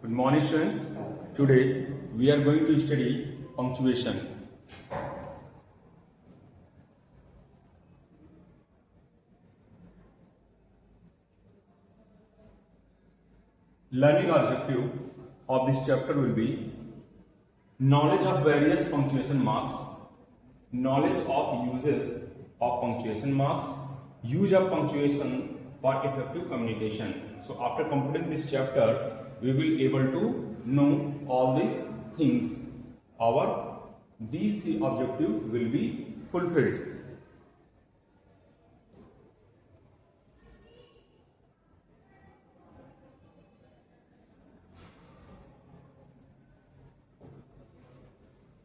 Good morning, students. Today we are going to study punctuation. Learning objective of this chapter will be knowledge of various punctuation marks, knowledge of uses of punctuation marks, use of punctuation for effective communication. So after completing this chapter, we will able to know all these things. These three objectives will be fulfilled.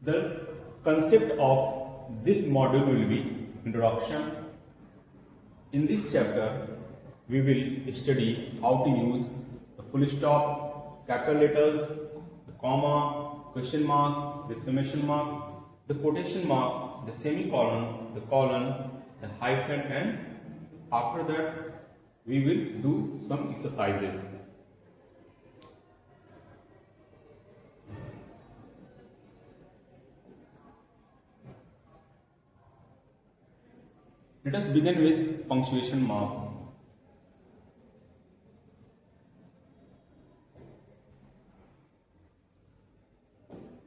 The concept of this module will be introduction. In this chapter, we will study how to use the full stop, capital letters, the comma, question mark, the exclamation mark, the quotation mark, the semicolon, the colon, the hyphen, and after that we will do some exercises. Let us begin with punctuation mark.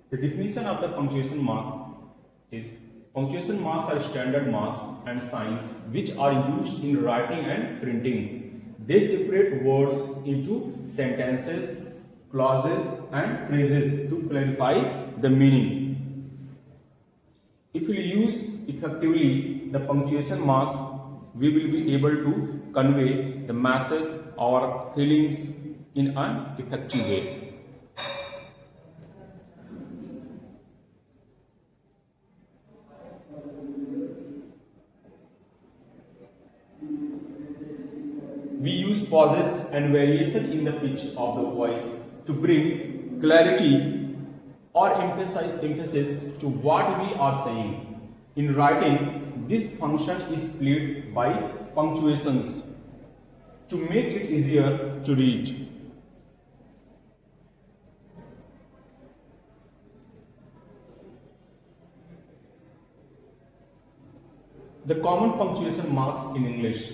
The definition of the punctuation mark is punctuation marks are standard marks and signs which are used in writing and printing. They separate words into sentences, clauses, and phrases to clarify the meaning. If we use effectively the punctuation marks, we will be able to convey the message or feelings in an effective way. We use pauses and variation in the pitch of the voice to bring clarity or emphasis to what we are saying. In writing, this function is played by punctuations to make it easier to read. The common punctuation marks in English: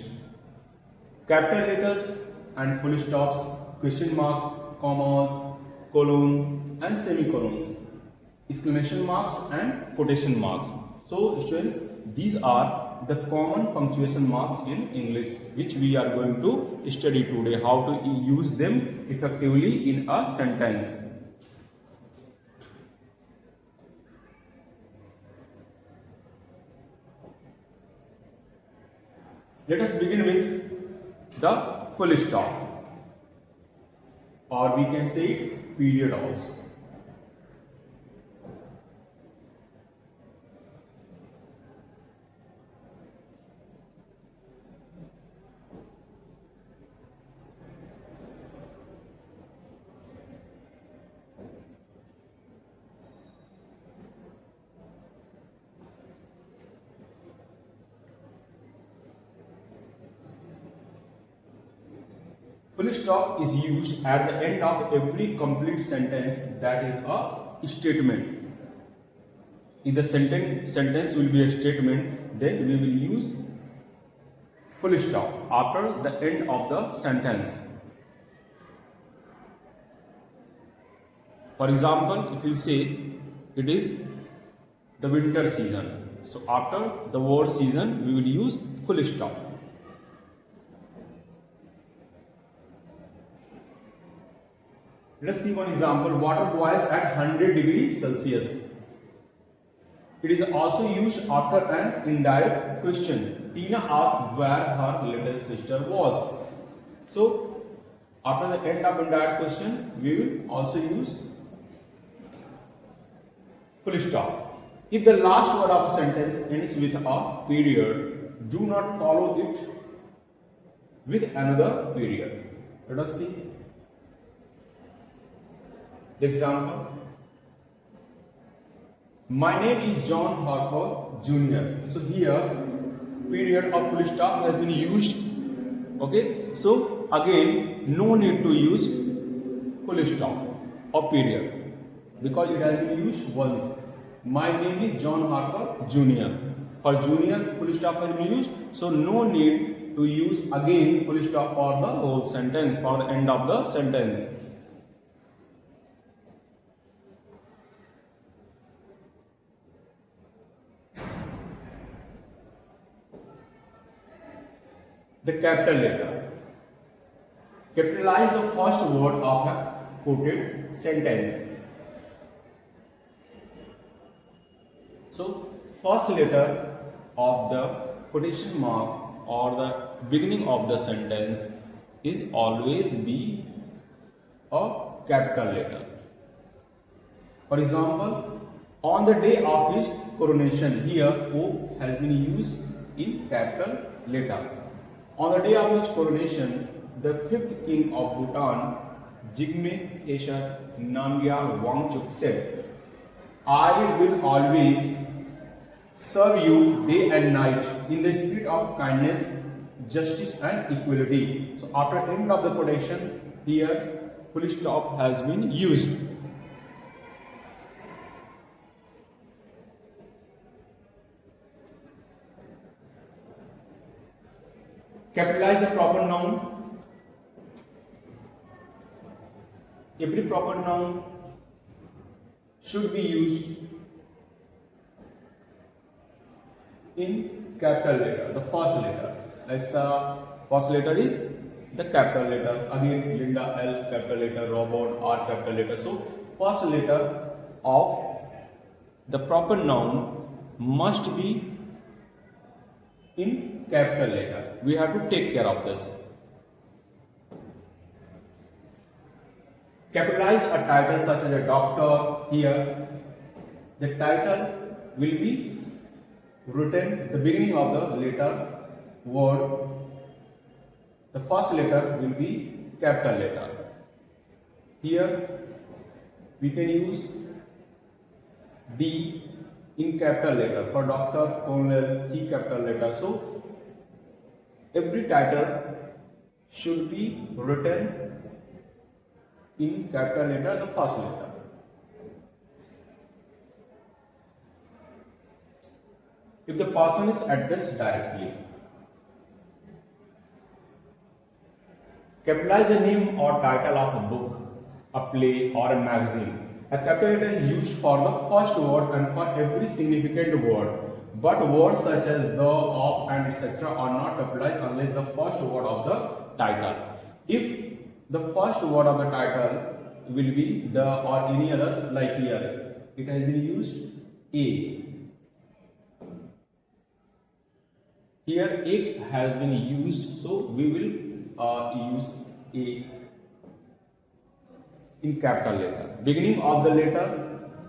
capital letters and full stops, question marks, commas, colon and semicolons, exclamation marks and quotation marks. So students, these are the common punctuation marks in English which we are going to study today, how to use them effectively in a sentence. Let us begin with the full stop, or we can say it period also. Full stop is used at the end of every complete sentence that is a statement. If the sentence will be a statement, then we will use full stop after the end of the sentence. For example, if you say it is the winter season, so after the word season we will use full stop. Let us see one example. Water boils at 100 degrees Celsius. It is also used after an indirect question. Tina asked where her little sister was. So, after the end of indirect question, we will also use full stop. If the last word of a sentence ends with a period, do not follow it with another period. Let us see. The example: my name is John Harper Jr. So here period or full stop has been used. Okay, so again no need to use full stop. or period, because it has been used once. My name is John Harper Jr. For junior, full stop has been used, so no need to use again full stop for the whole sentence, for the end of the sentence. The capital letter. Capitalize the first word of a quoted sentence. So, first letter of the quotation mark or the beginning of the sentence is always be a capital letter. For example, on the day of his coronation, here O has been used in capital letter. On the day of his coronation, the fifth king of Bhutan, Jigme Khesar Namgyal Wangchuk said, I will always serve you day and night in the spirit of kindness, justice and equality. So after end of the quotation, here full stop has been used. Capitalize a proper noun. Every proper noun should be used in capital letter, the first letter. Like first letter is the capital letter. Again, Linda L capital letter, Robert R capital letter. So first letter of the proper noun must be in capital letter. We have to take care of this. Capitalize a title such as a doctor. Here, the title will be written the beginning of the letter word. The first letter will be capital letter. Here, we can use D in capital letter for doctor, colonel, C capital letter. So every title should be written in capital letter, the first letter. If the person is addressed directly, capitalize the name or title of a book, a play or a magazine. A capital letter is used for the first word and for every significant word, but words such as the, of and etc. are not capitalized unless the first word of the title. If the first word of the title will be the or any other, like here, it has been used A. Here A has been used, so we will use A in capital letter. Beginning of the letter,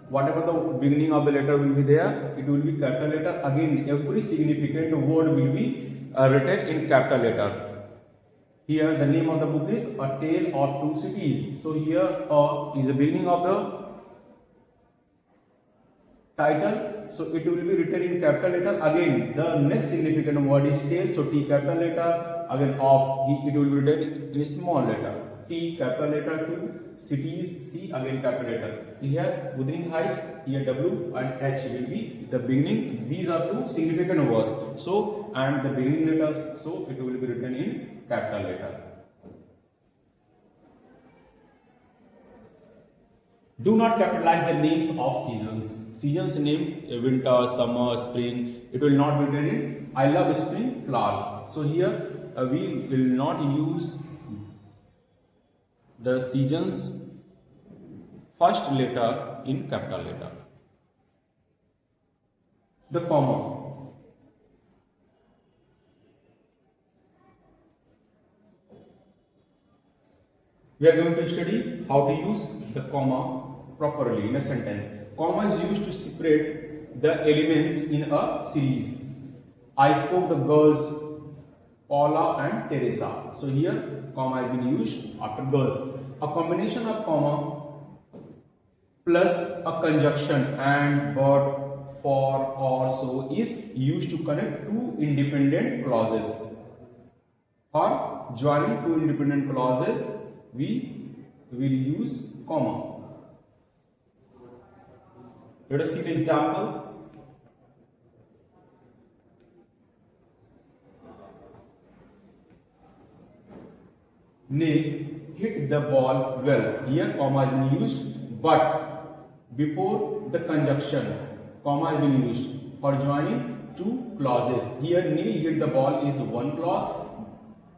whatever the beginning of the letter will be there, it will be capital letter. Again, every significant word will be written in capital letter. Here the name of the book is A Tale of Two Cities. So here is the beginning of the title, so it will be written in capital letter. Again, the next significant word is tale, so T capital letter. Again of, it will be written in small letter. T capital letter, 2 cities, C again capital letter. Here Wuthering Heights, here W and H will be the beginning. These are two significant words. So and the beginning letters, so it will be written in capital letter. Do not capitalize the names of seasons. Seasons name winter, summer, spring. It will not be written in I love spring flowers. So here we will not use the seasons first letter in capital letter. The comma. We are going to study how to use the comma properly in a sentence. Comma is used to separate the elements in a series. I spoke the girls Paula and Teresa. So here comma has been used after girls. A combination of comma plus a conjunction and, but, for, or, so is used to connect two independent clauses. For joining two independent clauses, we will use comma. Let us see the example. Neil hit the ball well. Here comma has been used, but before the conjunction, comma has been used for joining two clauses. Here Neil hit the ball is one clause,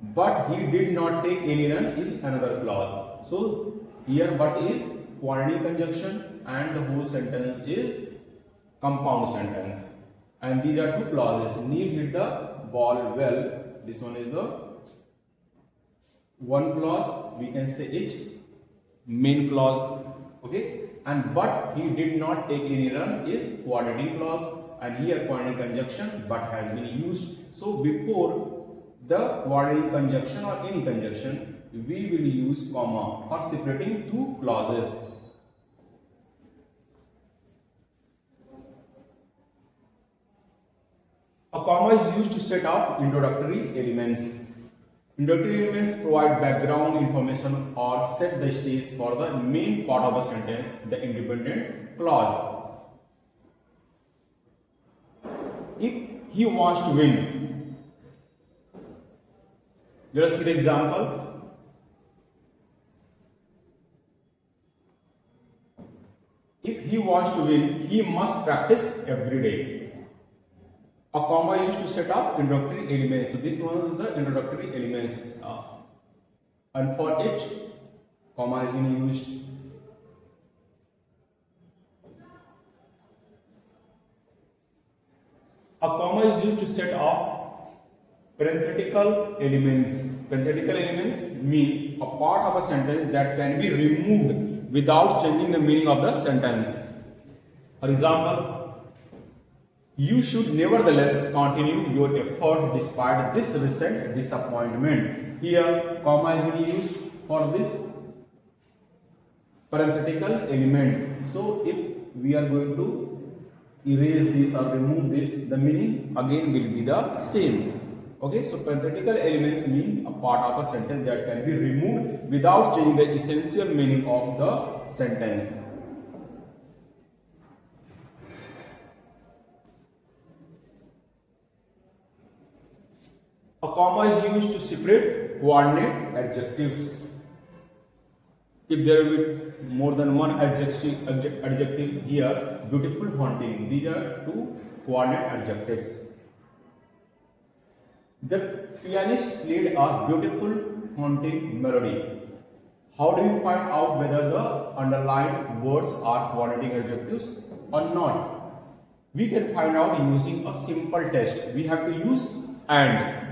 but he did not take any run is another clause. So here but is quantity conjunction and the whole sentence is compound sentence. And these are two clauses. Neil hit the ball well. This one is the one clause, we can say it main clause, okay, and but he did not take any run is coordinating clause, and here coordinating conjunction but has been used. So before the coordinating conjunction or any conjunction we will use comma for separating two clauses. A comma is used to set off introductory elements. Introductory elements provide background information or set the stage for the main part of the sentence, the independent clause. If he wants to win, let us see the example. If he wants to win, he must practice every day. A comma is used to set up introductory elements. So this one is the introductory elements, and for it, comma is being used. A comma is used to set up parenthetical elements. Parenthetical elements mean a part of a sentence that can be removed without changing the meaning of the sentence. For example, you should nevertheless continue your effort despite this recent disappointment. Here, comma is being used for this parenthetical element. So, if we are going to erase this or remove this, the meaning again will be the same. Okay, so parenthetical elements mean a part of a sentence that can be removed without changing the essential meaning of the sentence. A comma is used to separate coordinate adjectives. If there will be more than one adjectives here, beautiful, haunting, these are two coordinate adjectives. The pianist played a beautiful, haunting melody. How do we find out whether the underlined words are coordinating adjectives or not? We can find out using a simple test. We have to use and.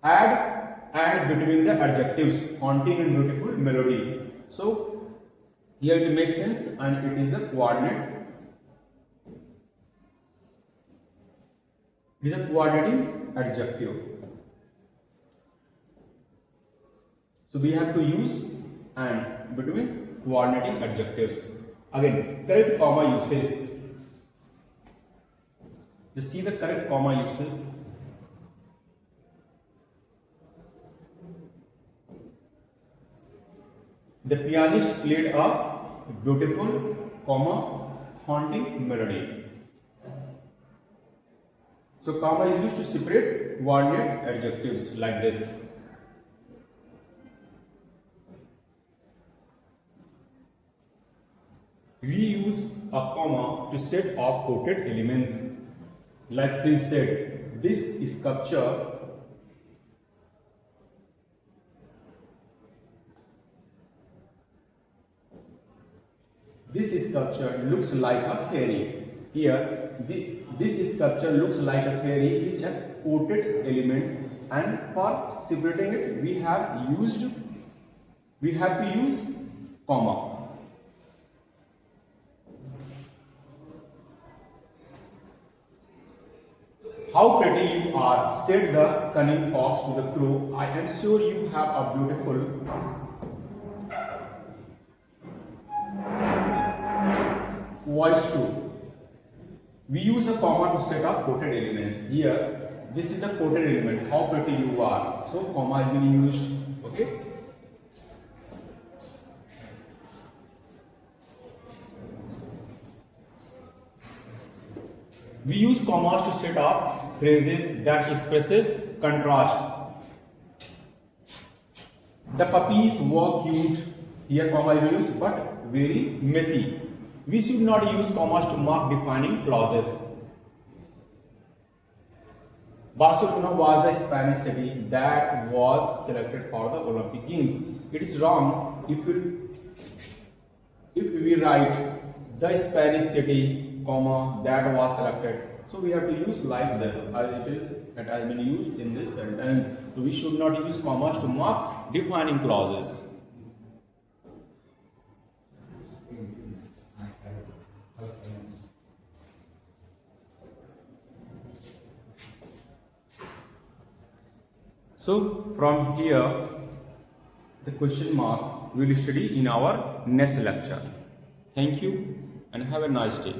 Add and between the adjectives haunting and beautiful melody. So here it makes sense and it is a coordinate. It is a coordinating adjective. So we have to use and between coordinating adjectives. Again, correct comma uses. Just see the correct comma uses. The pianist played a beautiful, haunting melody. So comma is used to separate coordinate adjectives like this. We use a comma to set off quoted elements. Like Prince said, this sculpture looks like a fairy. Here, this sculpture looks like a fairy is a quoted element, and for separating it, we have to use comma. How pretty you are, said the cunning fox to the crow. I am sure you have a beautiful voice too. We use a comma to set up quoted elements. Here, this is the quoted element. How pretty you are. So, comma has been used. Okay. We use commas to set up phrases that expresses contrast. The puppies were cute. Here comma I will use, but very messy. We should not use commas to mark defining clauses. Barcelona was the Spanish city that was selected for the Olympic Games. It is wrong if we write the Spanish city, comma, that was selected. So we have to use like this, as it has been used in this sentence. So we should not use commas to mark defining clauses. So from here, the question mark we will study in our next lecture. Thank you and have a nice day.